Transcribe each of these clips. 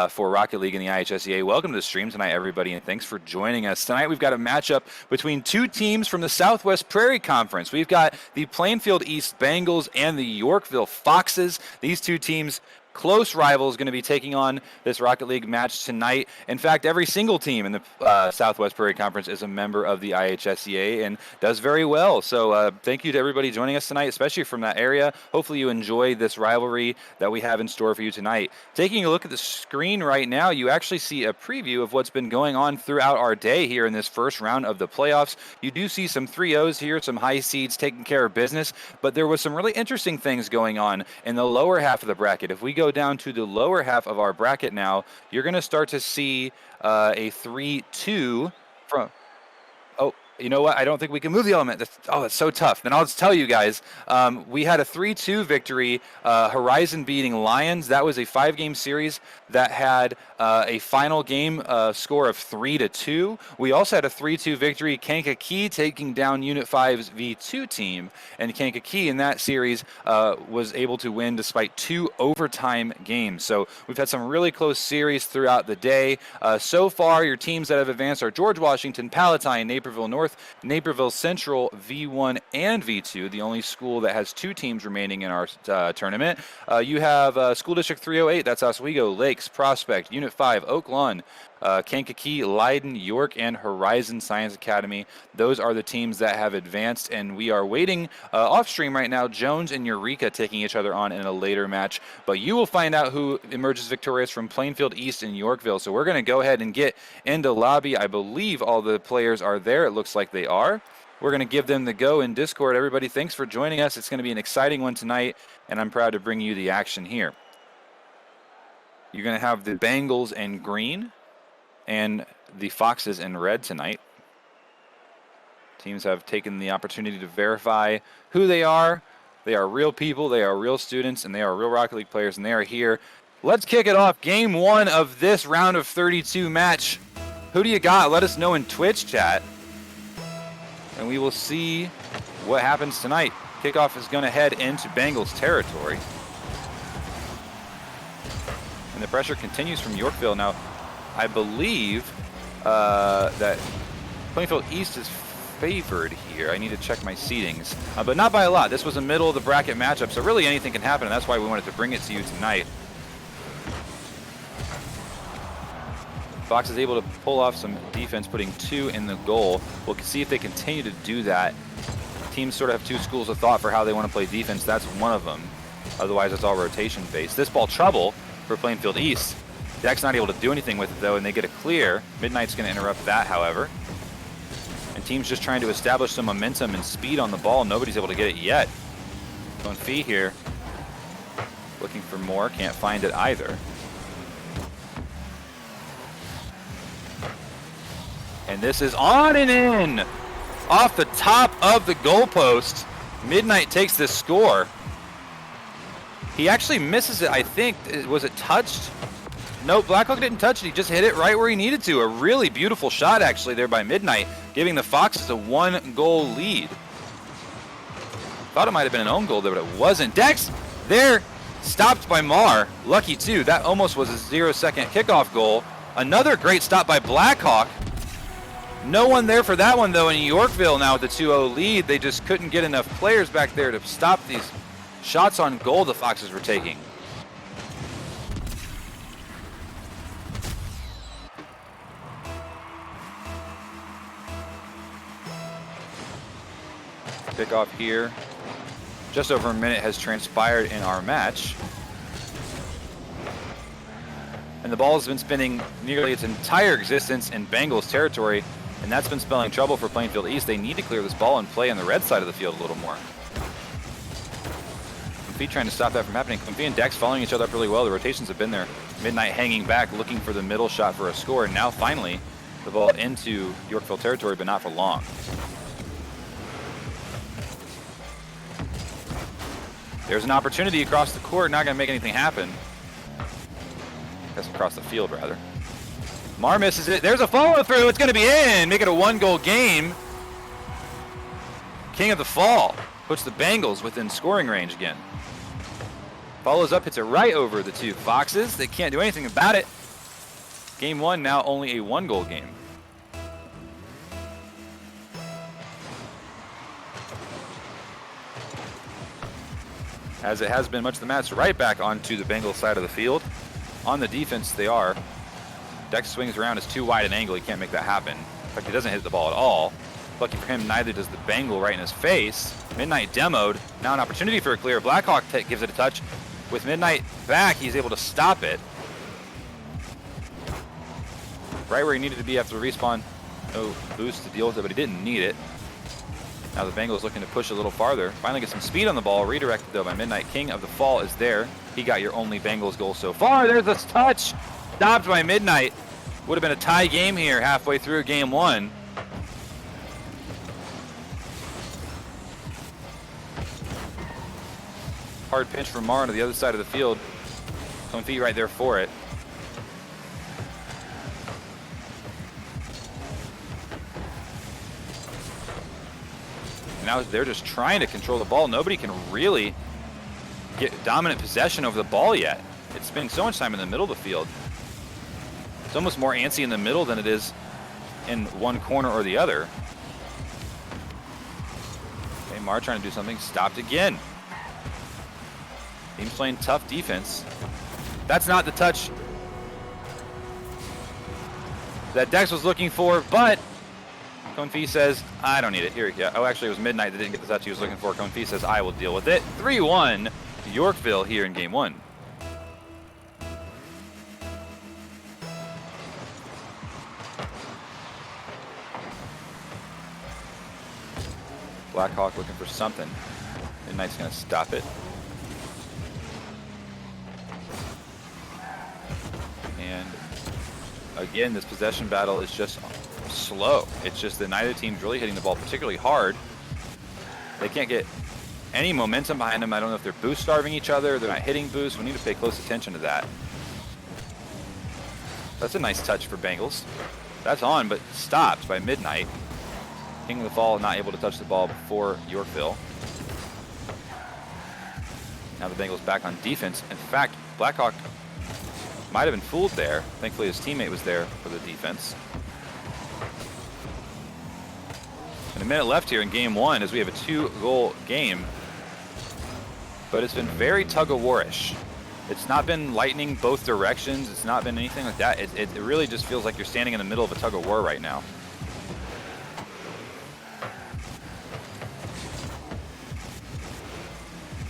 For Rocket League in the IHSEA. Welcome to the stream tonight, everybody, and thanks for joining us. Tonight we've got a matchup between two teams from the Southwest Prairie Conference. We've got the Plainfield East Bengals and the Yorkville Foxes. These two teams, close rivals, going to be taking on this Rocket League match tonight. In fact, every single team in the Southwest Prairie Conference is a member of the IHSEA and does very well. So thank you to everybody joining us tonight, especially from that area. Hopefully you enjoy this rivalry that we have in store for you tonight. Taking a look at the screen right now, you actually see a preview of what's been going on throughout our day here in this first round of the playoffs. You do see some 3-0s here, some high seeds taking care of business, but there was some really interesting things going on in the lower half of the bracket. If we go down to the lower half of our bracket now, you're going to start to see a 3-2 from... Oh, You know what? I don't think we can move the element. That's so tough. Then I'll just tell you guys. We had a 3-2 victory, Horizon beating Lions. That was a 5-game series that had a final game score of 3-2. We also had a 3-2 victory, Kankakee taking down Unit 5's V2 team. And Kankakee in that series was able to win despite 2 overtime games. So we've had some really close series throughout the day. So far, your teams that have advanced are George Washington, Palatine, Naperville North, Naperville Central, V1 and V2, the only school that has 2 teams remaining in our tournament. You have School District 308, that's Oswego, Lakes, Prospect, Unit 5, Oak Lawn, Kankakee, Leiden, York, and Horizon Science Academy. Those are the teams that have advanced, and we are waiting off stream right now. Jones and Eureka taking each other on in a later match, but you will find out who emerges victorious from Plainfield East and Yorkville. So we're going to go ahead and get into lobby. I believe all the players are there. It looks like they are. We're going to give them the go in Discord. Everybody, thanks for joining us. It's going to be an exciting one tonight, and I'm proud to bring you the action here. You're going to have the Bengals in green and the Foxes in red tonight. Teams have taken the opportunity to verify who they are. They are real people, they are real students, and they are real Rocket League players, and they are here. Let's kick it off. Game 1 of this round of 32 match. Who do you got? Let us know in Twitch chat, and we will see what happens tonight. Kickoff is going to head into Bengals territory. And the pressure continues from Yorkville. Now, I believe that Plainfield East is favored here. I need to check my seedings, but not by a lot. This was a middle of the bracket matchup, so really anything can happen, and that's why we wanted to bring it to you tonight. Fox is able to pull off some defense, putting 2 in the goal. We'll see if they continue to do that. Teams sort of have 2 schools of thought for how they want to play defense. That's one of them. Otherwise, it's all rotation based. This ball trouble for Plainfield East. Deck's not able to do anything with it, though, and they get a clear. Midnight's going to interrupt that, however. And team's just trying to establish some momentum and speed on the ball. Nobody's able to get it yet. Going Fee here. Looking for more. Can't find it either. And this is on and in. Off the top of the goalpost. Midnight takes this score. He actually misses it, I think. Was it touched? Nope, Blackhawk didn't touch it. He just hit it right where he needed to. A really beautiful shot, actually, there by Midnight, giving the Foxes a 1-goal lead. Thought it might have been an own goal there, but it wasn't. Dex, there, stopped by Mar. Lucky, too. That almost was a 0-second kickoff goal. Another great stop by Blackhawk. No one there for that one, though, in Yorkville now with the 2-0 lead. They just couldn't get enough players back there to stop these shots on goal the Foxes were taking. Kickoff here. Just over a minute has transpired in our match. And the ball has been spinning nearly its entire existence in Bengals territory, and that's been spelling trouble for Plainfield East. They need to clear this ball and play on the red side of the field a little more. Confee trying to stop that from happening. Confee and Dex following each other up really well. The rotations have been there. Midnight hanging back, looking for the middle shot for a score, and now finally the ball into Yorkville territory, but not for long. There's an opportunity across the court, not going to make anything happen. That's across the field, rather. Mar misses it. There's a follow-through. It's going to be in. Make it a 1-goal game. King of the Fall puts the Bengals within scoring range again. Follows up, hits it right over the 2 Foxes. They can't do anything about it. Game 1 now only a 1-goal game. As it has been much of the match, right back onto the Bengals side of the field. On the defense, they are. Dex swings around, is too wide an angle. He can't make that happen. In fact, he doesn't hit the ball at all. Lucky for him, neither does the Bengal right in his face. Midnight demoed. Now an opportunity for a clear. Blackhawk gives it a touch. With Midnight back, he's able to stop it. Right where he needed to be after the respawn. No boost to deal with it, but he didn't need it. Now the Bengals looking to push a little farther. Finally get some speed on the ball. Redirected, though, by Midnight. King of the Fall is there. He got your only Bengals goal so far. There's a touch. Stopped by Midnight. Would have been a tie game here halfway through game 1. hard pinch from Mar to the other side of the field. Confetti right there for it. Now they're just trying to control the ball. Nobody can really get dominant possession over the ball yet. It's spending so much time in the middle of the field. It's almost more antsy in the middle than it is in one corner or the other. Okay, Mar trying to do something. Stopped again. Team's playing tough defense. That's not the touch that Dex was looking for, but Confetti says, I don't need it. Here we go. Oh, actually, it was Midnight that didn't get the touch he was looking for. Confetti says, I will deal with it. 3-1 Yorkville here in game 1. Blackhawk looking for something. Midnight's going to stop it. And again, this possession battle is just slow. It's just that neither team's really hitting the ball particularly hard. They can't get any momentum behind them. I don't know if they're boost starving each other. They're not hitting boost. We need to pay close attention to that. That's a nice touch for Bengals. That's on, but stopped by Midnight. King of the Fall not able to touch the ball before Yorkville. Now the Bengals back on defense. In fact, Blackhawk might have been fooled there. Thankfully his teammate was there for the defense. And a minute left here in game 1 as we have a 2-goal game. But it's been very tug-of-war-ish. It's not been lightning both directions. It's not been anything like that. It really just feels like you're standing in the middle of a tug-of-war right now.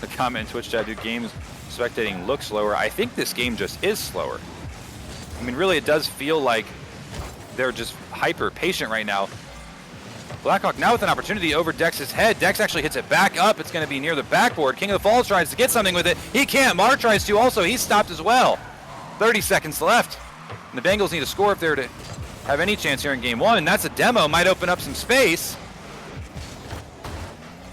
The comment in Twitch chat, do games spectating look slower? I think this game just is slower. I mean, really, it does feel like they're just hyper patient right now. Blackhawk now with an opportunity over Dex's head. Dex actually hits it back up. It's going to be near the backboard. King of the Falls tries to get something with it. He can't. Mar tries to also. He's stopped as well. 30 seconds left. And the Bengals need a score if they're to have any chance here in game 1. And that's a demo. Might open up some space.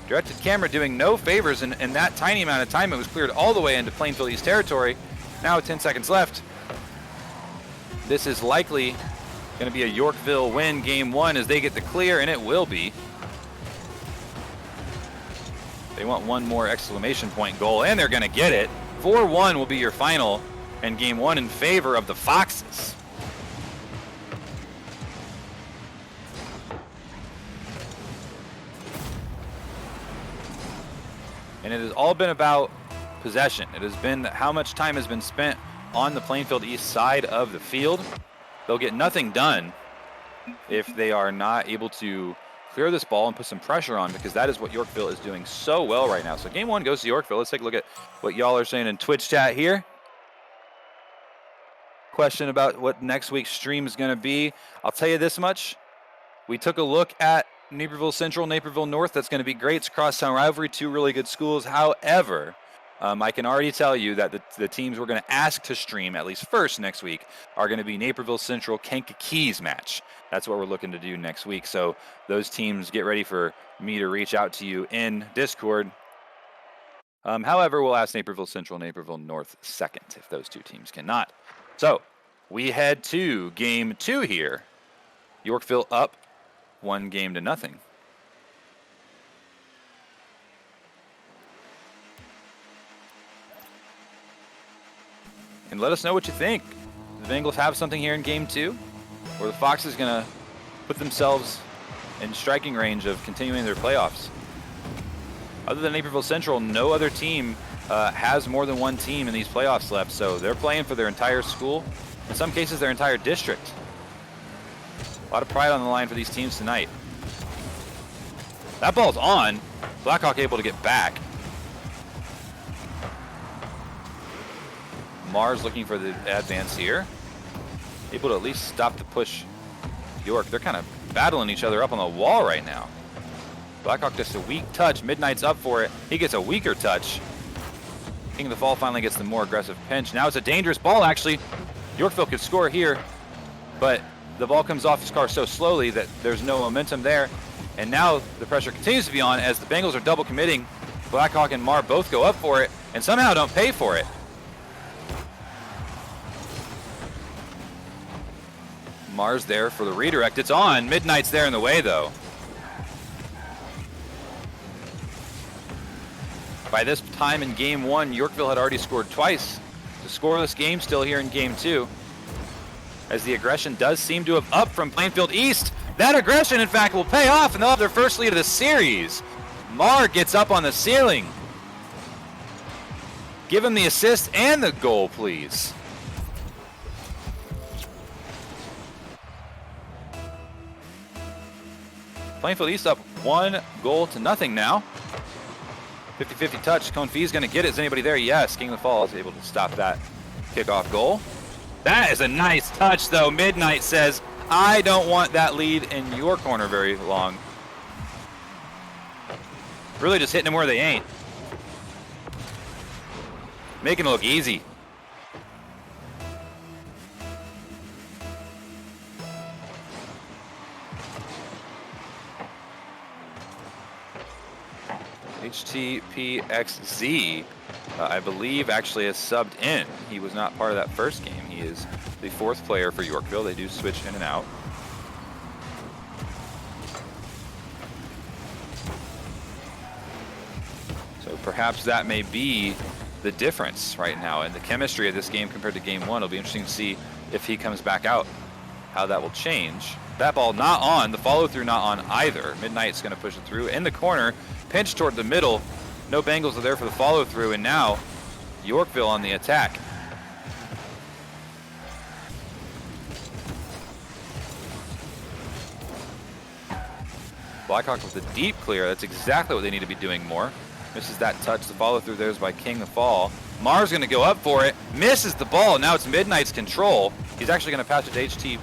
Directed camera doing no favors in that tiny amount of time. It was cleared all the way into Plainfield East territory. Now with 10 seconds left. This is likely going to be a Yorkville win game 1 as they get the clear, and it will be. They want one more exclamation point goal, and they're going to get it. 4-1 will be your final, and game 1 in favor of the Foxes. And it has all been about possession. It has been how much time has been spent on the Plainfield East side of the field. They'll get nothing done if they are not able to clear this ball and put some pressure on, because that is what Yorkville is doing so well right now. So game 1 goes to Yorkville. Let's take a look at what y'all are saying in Twitch chat here. Question about what next week's stream is going to be. I'll tell you this much. We took a look at Naperville Central, Naperville North. That's going to be great. It's crosstown rivalry, 2 really good schools. However, I can already tell you that the teams we're going to ask to stream, at least first next week, are going to be Naperville Central Kankakee match. That's what we're looking to do next week. So those teams, get ready for me to reach out to you in Discord. However, we'll ask Naperville Central, Naperville North second if those 2 teams cannot. So we head to game 2 here. Yorkville up 1-0. And let us know what you think. The Bengals have something here in game 2, or the Foxes going to put themselves in striking range of continuing their playoffs. Other than Naperville Central, no other team has more than 1 team in these playoffs left, so they're playing for their entire school, in some cases their entire district. A lot of pride on the line for these teams tonight. That ball's on. Blackhawk able to get back. Mars looking for the advance here. Able to at least stop the push. York, they're kind of battling each other up on the wall right now. Blackhawk just a weak touch. Midnight's up for it. He gets a weaker touch. King of the Fall finally gets the more aggressive pinch. Now it's a dangerous ball, actually. Yorkville could score here, but the ball comes off his car so slowly that there's no momentum there. And now the pressure continues to be on as the Bengals are double committing. Blackhawk and Mar both go up for it. and somehow don't pay for it. Mars there for the redirect. It's on. Midnight's there in the way, though. By this time in Game 1, Yorkville had already scored twice. The scoreless game still here in Game 2. As the aggression does seem to have upped from Plainfield East. That aggression, in fact, will pay off, and they'll have their first lead of the series. Mar gets up on the ceiling. Give him the assist and the goal, please. Plainfield East up 1-0 now. 50-50 touch. Confi's going to get it. Is anybody there? Yes. King of the Fall is able to stop that kickoff goal. That is a nice touch, though. Midnight says, I don't want that lead in your corner very long. Really just hitting them where they ain't. Making it look easy. HTPXZ, I believe, actually has subbed in. He was not part of that first game. He is the 4th player for Yorkville. They do switch in and out. So perhaps that may be the difference right now in the chemistry of this game compared to Game 1. It'll be interesting to see if he comes back out, how that will change. That ball not on, the follow-through not on either. Midnight's going to push it through in the corner. Pinch toward the middle. No Bengals are there for the follow-through, and now Yorkville on the attack. Blackhawk with a deep clear. That's exactly what they need to be doing more. Misses that touch. The follow-through there is by King the Fall. Mars going to go up for it. Misses the ball. Now it's Midnight's control. He's actually going to pass it to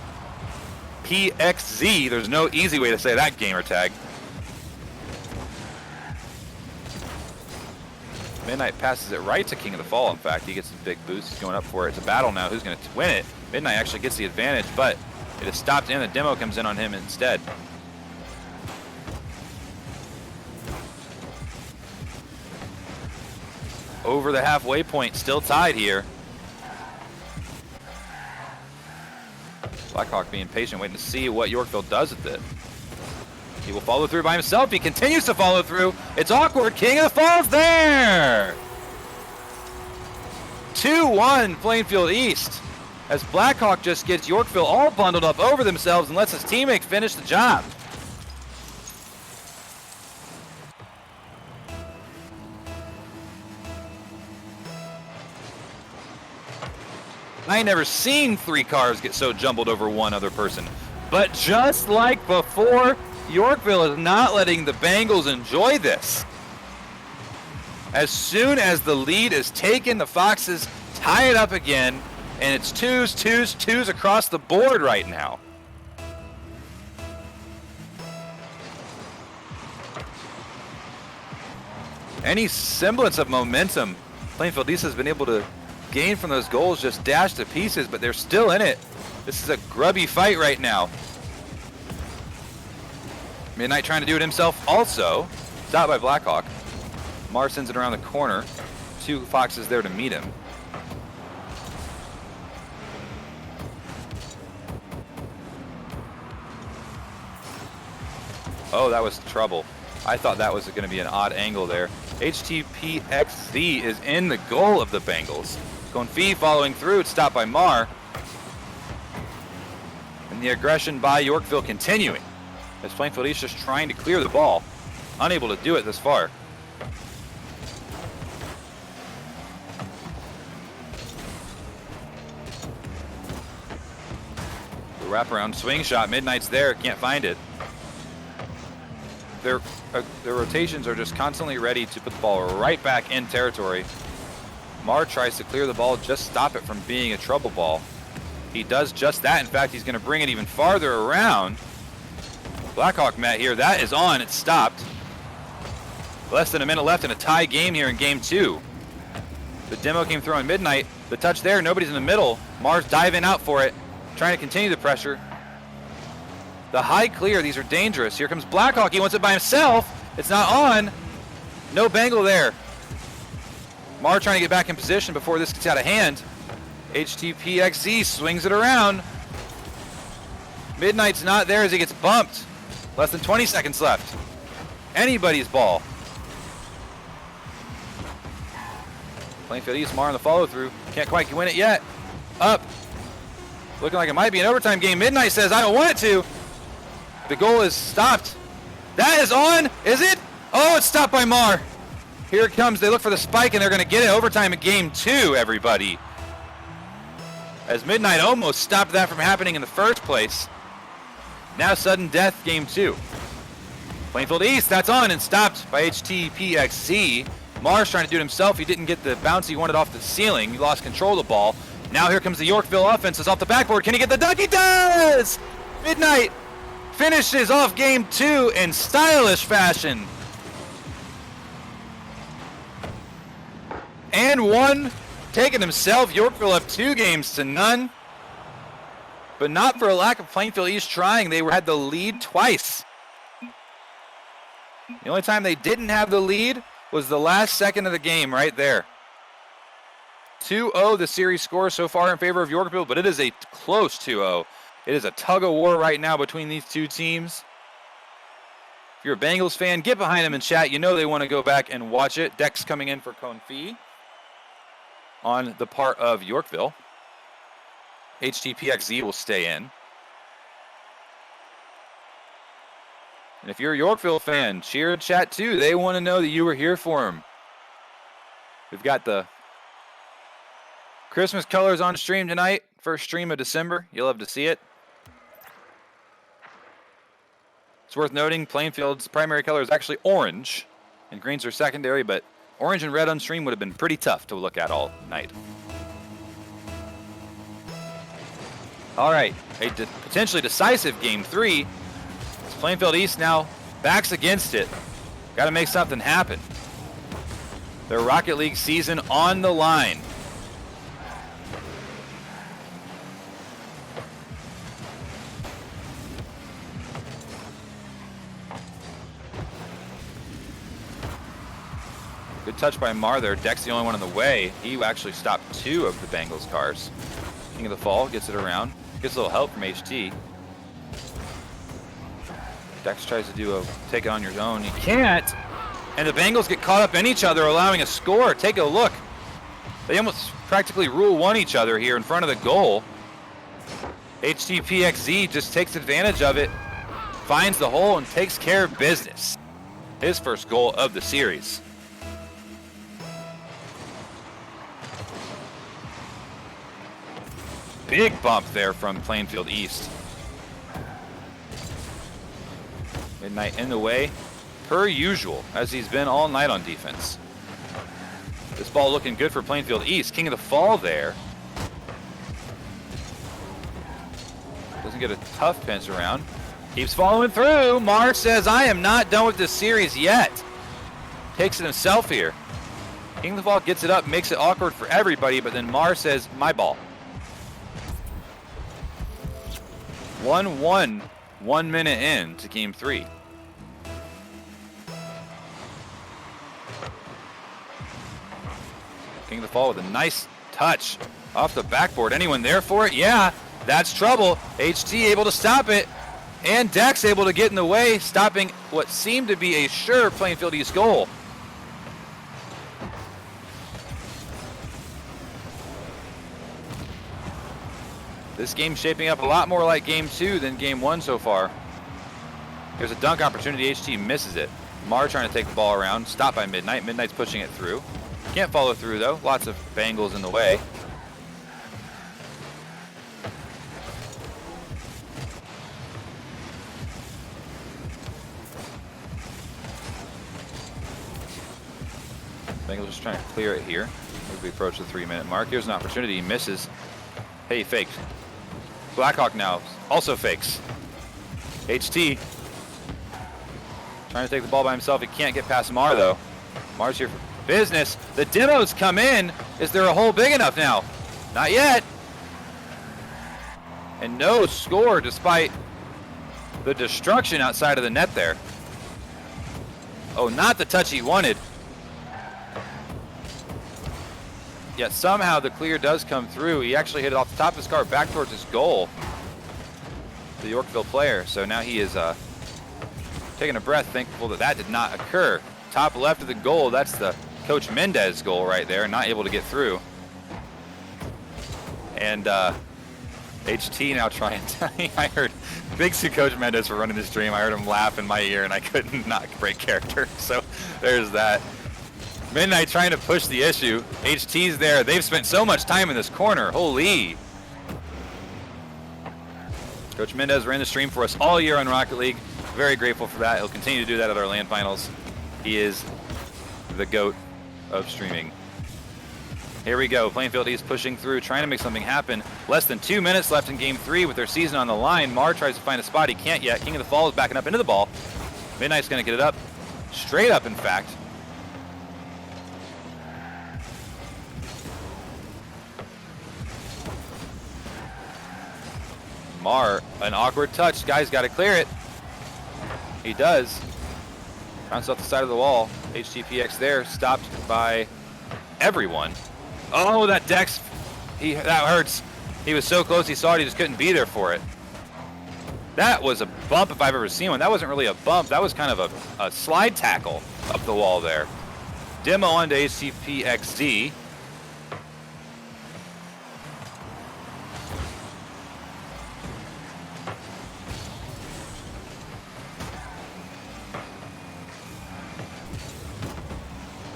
HTPXZ. There's no easy way to say that gamer tag. Midnight passes it right to King of the Fall, in fact. He gets a big boost. He's going up for it. It's a battle now. Who's going to win it? Midnight actually gets the advantage, but it is stopped in. The demo comes in on him instead. Over the halfway point, still tied here. Blackhawk being patient, waiting to see what Yorkville does with it. He will follow through by himself. He continues to follow through. It's awkward. King of the Falls there. 2-1 Plainfield East. As Blackhawk just gets Yorkville all bundled up over themselves and lets his teammate finish the job. I ain't never seen 3 cars get so jumbled over one other person. But just like before, Yorkville is not letting the Bengals enjoy this. As soon as the lead is taken, the Foxes tie it up again, and it's 2s across the board right now. Any semblance of momentum Plainfield East has been able to gain from those goals just dashed to pieces, but they're still in it. This is a grubby fight right now. Midnight trying to do it himself also. Stopped by Blackhawk. Mars sends it around the corner. 2 Foxes there to meet him. Oh, that was trouble. I thought that was going to be an odd angle there. HTPXZ is in the goal of the Bengals. Confi following through. It's stopped by Mar. And the aggression by Yorkville continuing. As Plainfield East just trying to clear the ball. Unable to do it this far. The wraparound swing shot. Midnight's there. Can't find it. Their rotations are just constantly ready to put the ball right back in territory. Mar tries to clear the ball, just stop it from being a trouble ball. He does just that. In fact, he's going to bring it even farther around. Blackhawk met here. That is on. It's stopped. Less than a minute left in a tie game here in Game 2. The demo came through on Midnight. The touch there. Nobody's in the middle. Mars diving out for it. Trying to continue the pressure. The high clear. These are dangerous. Here comes Blackhawk. He wants it by himself. It's not on. No Bengal there. Mar trying to get back in position before this gets out of hand. HTPXZ swings it around. Midnight's not there as he gets bumped. Less than 20 seconds left. Anybody's ball. Plainfield East, Mar on the follow through. Can't quite win it yet. Up. Looking like it might be an overtime game. Midnight says, I don't want it to. The goal is stopped. That is on. Is it? Oh, it's stopped by Mar. Here it comes. They look for the spike, and they're going to get it overtime in game 2, everybody. As Midnight almost stopped that from happening in the first place. Now sudden death, game 2. Plainfield East, that's on and stopped by HTPXZ. Mar's trying to do it himself. He didn't get the bounce he wanted off the ceiling. He lost control of the ball. Now here comes the Yorkville offense. It's off the backboard. Can he get the dunk? He does! Midnight finishes off game 2 in stylish fashion. And one, taking himself. Yorkville up 2 games to none. But not for a lack of Plainfield East trying. They had the lead twice. The only time they didn't have the lead was the last second of the game right there. 2-0 the series score so far in favor of Yorkville, but it is a close 2-0. It is a tug of war right now between these two teams. If you're a Bengals fan, get behind them in chat. You know they want to go back and watch it. Dex coming in for Confi on the part of Yorkville. HTPXZ will stay in. And if you're a Yorkville fan, cheer in chat too. They want to know that you were here for them. We've got the Christmas colors on stream tonight. First stream of December. You'll love to see it. It's worth noting Plainfield's primary color is actually orange, and greens are secondary, but orange and red on stream would have been pretty tough to look at all night. All right, a potentially decisive game 3. As Plainfield East now backs against it. Got to make something happen. Their Rocket League season on the line. Good touch by Mar there. Dex the only one in the way. He actually stopped 2 of the Bengals cars. King of the Fall gets it around. Gets a little help from HT. Dex tries to do a take it on your own. He can't. And the Bengals get caught up in each other, allowing a score. Take a look. They almost practically rule one each other here in front of the goal. HTPXZ just takes advantage of it, finds the hole, and takes care of business. His first goal of the series. Big bump there from Plainfield East. Midnight in the way, per usual, as he's been all night on defense. This ball looking good for Plainfield East. King of the Fall there. Doesn't get a tough pinch around. Keeps following through. Mar says, I am not done with this series yet. Takes it himself here. King of the Fall gets it up, makes it awkward for everybody, but then Mar says, my ball. 1-1, 1 minute in to game 3. King of the Fall with a nice touch off the backboard. Anyone there for it? Yeah, that's trouble. HT able to stop it, and Dex able to get in the way, stopping what seemed to be a sure Plainfield East goal. This game's shaping up a lot more like game 2 than game 1 so far. There's a dunk opportunity. HT misses it. Mar trying to take the ball around. Stopped by Midnight. Midnight's pushing it through. Can't follow through though. Lots of Bengals in the way. Bengals just trying to clear it here as we approach the 3-minute mark. Here's an opportunity. He misses. Hey, he faked. Blackhawk now also fakes. HT trying to take the ball by himself. He can't get past Mar though. Mar's here for business. The demos come in. Is there a hole big enough now? Not yet. And no score despite the destruction outside of the net there. Oh, not the touch he wanted. Yet somehow the clear does come through. He actually hit it off the top of his car back towards his goal, the Yorkville player. So now he is taking a breath, thankful that that did not occur. Top left of the goal, that's the Coach Mendez goal right there, not able to get through. And HT now trying to, I heard, thanks to Coach Mendez for running the stream. I heard him laugh in my ear and I couldn't not break character. So there's that. Midnight trying to push the issue. HT's there. They've spent so much time in this corner. Holy. Coach Mendez ran the stream for us all year on Rocket League. Very grateful for that. He'll continue to do that at our LAN finals. He is the GOAT of streaming. Here we go. Plainfield East pushing through, trying to make something happen. Less than 2 minutes left in game 3 with their season on the line. Mar tries to find a spot. He can't yet. King of the Fall is backing up into the ball. Midnight's going to get it up. Straight up, in fact. Mar, an awkward touch. Guy's got to clear it. He does. Bounces off the side of the wall. HTPX there, stopped by everyone. Oh, that Dex, that hurts. He was so close, he saw it, he just couldn't be there for it. That was a bump if I've ever seen one. That wasn't really a bump, that was kind of a slide tackle up the wall there. Demo onto HTPXD.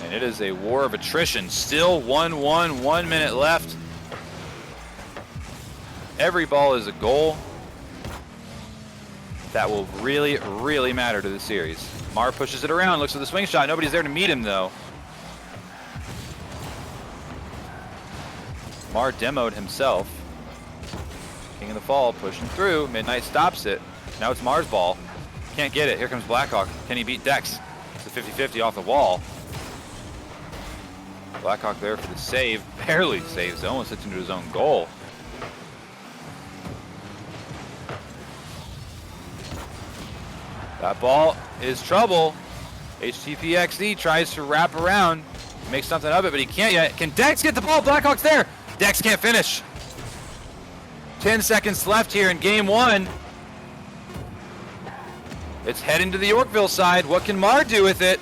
And it is a war of attrition. Still 1-1, 1 minute left. Every ball is a goal. That will really, really matter to the series. Mar pushes it around, looks for the swing shot. Nobody's there to meet him though. Mar demoed himself. King of the Fall pushing through. Midnight stops it. Now it's Mar's ball. Can't get it. Here comes Blackhawk. Can he beat Dex? It's a 50-50 off the wall. Blackhawk there for the save. Barely saves. Almost hits into his own goal. That ball is trouble. HTPXD tries to wrap around, make something of it, but he can't yet. Can Dex get the ball? Blackhawk's there. Dex can't finish. 10 seconds left here in game 1. It's heading to the Yorkville side. What can Mar do with it?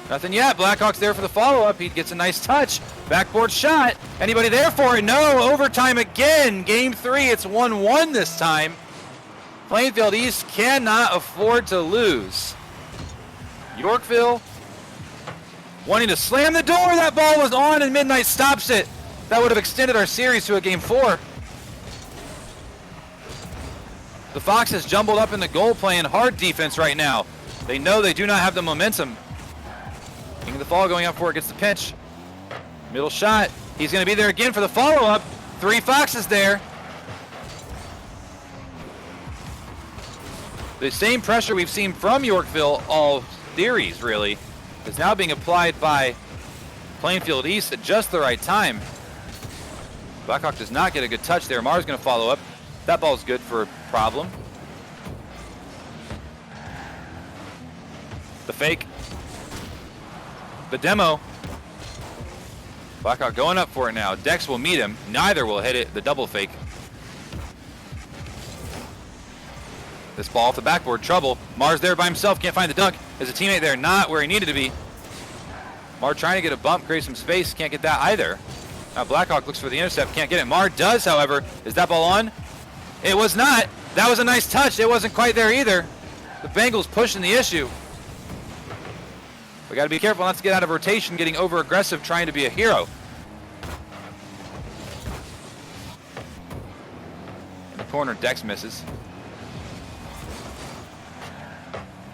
Nothing yet. Blackhawk's there for the follow-up. He gets a nice touch. Backboard shot. Anybody there for it? No. Overtime again. Game 3. It's 1-1 this time. Plainfield East cannot afford to lose. Yorkville wanting to slam the door. That ball was on and Midnight stops it. That would have extended our series to a game 4. The Foxes jumbled up in the goal playing hard defense right now. They know they do not have the momentum. King of the Fall going up for it, gets the pinch. Middle shot. He's going to be there again for the follow-up. 3 Foxes there. The same pressure we've seen from Yorkville all series, really, is now being applied by Plainfield East at just the right time. Blackhawk does not get a good touch there. Mar's going to follow up. That ball's good for a problem. The fake. The demo. Blackhawk going up for it now. Dex will meet him. Neither will hit it. The double fake. This ball off the backboard. Trouble. Mar's there by himself. Can't find the dunk. There's a teammate there. Not where he needed to be. Mar trying to get a bump. Create some space. Can't get that either. Now Blackhawk looks for the intercept. Can't get it. Mar does, however. Is that ball on? It was not. That was a nice touch. It wasn't quite there either. The Bengals pushing the issue. We got to be careful not to get out of rotation, getting over aggressive, trying to be a hero. In the corner, Dex misses.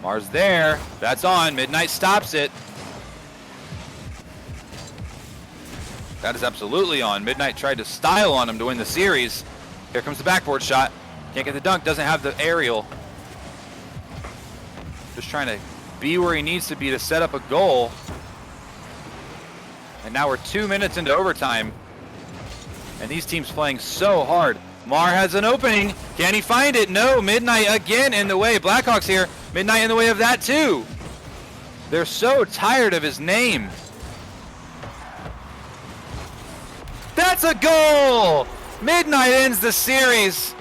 Mar's there. That's on. Midnight stops it. That is absolutely on. Midnight tried to style on him to win the series. Here comes the backboard shot. Can't get the dunk. Doesn't have the aerial. Just trying to be where he needs to be to set up a goal. And now we're 2 minutes into overtime. And these teams playing so hard. Mar has an opening. Can he find it? No. Midnight again in the way. Blackhawks here. Midnight in the way of that too. They're so tired of his name. That's a goal! Midnight ends the series.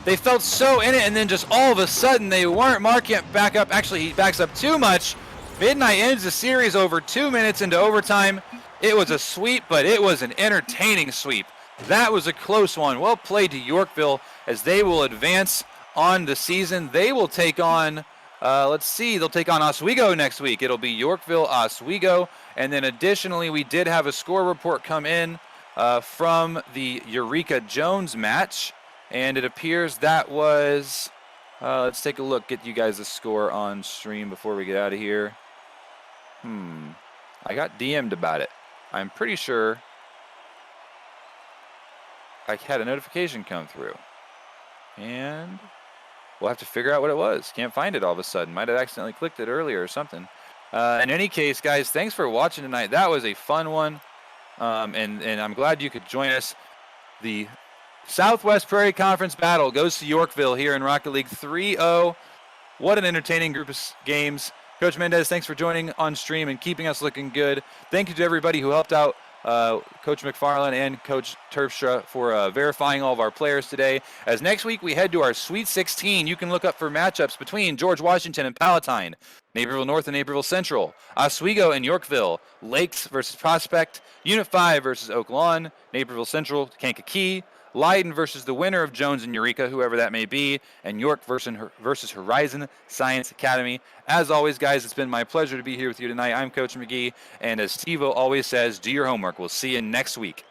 They felt so in it, and then just all of a sudden they weren't. Marquette back up. Actually, he backs up too much. Midnight ends the series over 2 minutes into overtime. It was a sweep, but it was an entertaining sweep. That was a close one. Well played to Yorkville as they will advance on the season. They will take on, they'll take on Oswego next week. It'll be Yorkville, Oswego. And then additionally, we did have a score report come in from the Eureka Jones match. And it appears that was, let's take a look, get you guys the score on stream before we get out of here. I got DM'd about it. I'm pretty sure I had a notification come through. And we'll have to figure out what it was. Can't find it all of a sudden. Might have accidentally clicked it earlier or something. In any case, guys, thanks for watching tonight. That was a fun one. And I'm glad you could join us. The Southwest Prairie Conference battle goes to Yorkville here in Rocket League 3-0. What an entertaining group of games. Coach Mendez, thanks for joining on stream and keeping us looking good. Thank you to everybody who helped out Coach McFarland and Coach Terpstra for verifying all of our players today. As next week we head to our Sweet 16, you can look up for matchups between George Washington and Palatine, Naperville North and Naperville Central, Oswego and Yorkville, Lakes versus Prospect, Unit 5 versus Oak Lawn, Naperville Central, Kankakee, Leiden versus the winner of Jones and Eureka, whoever that may be, and York versus Horizon Science Academy. As always, guys, it's been my pleasure to be here with you tonight. I'm Coach McGee, and as Steve-O always says, do your homework. We'll see you next week.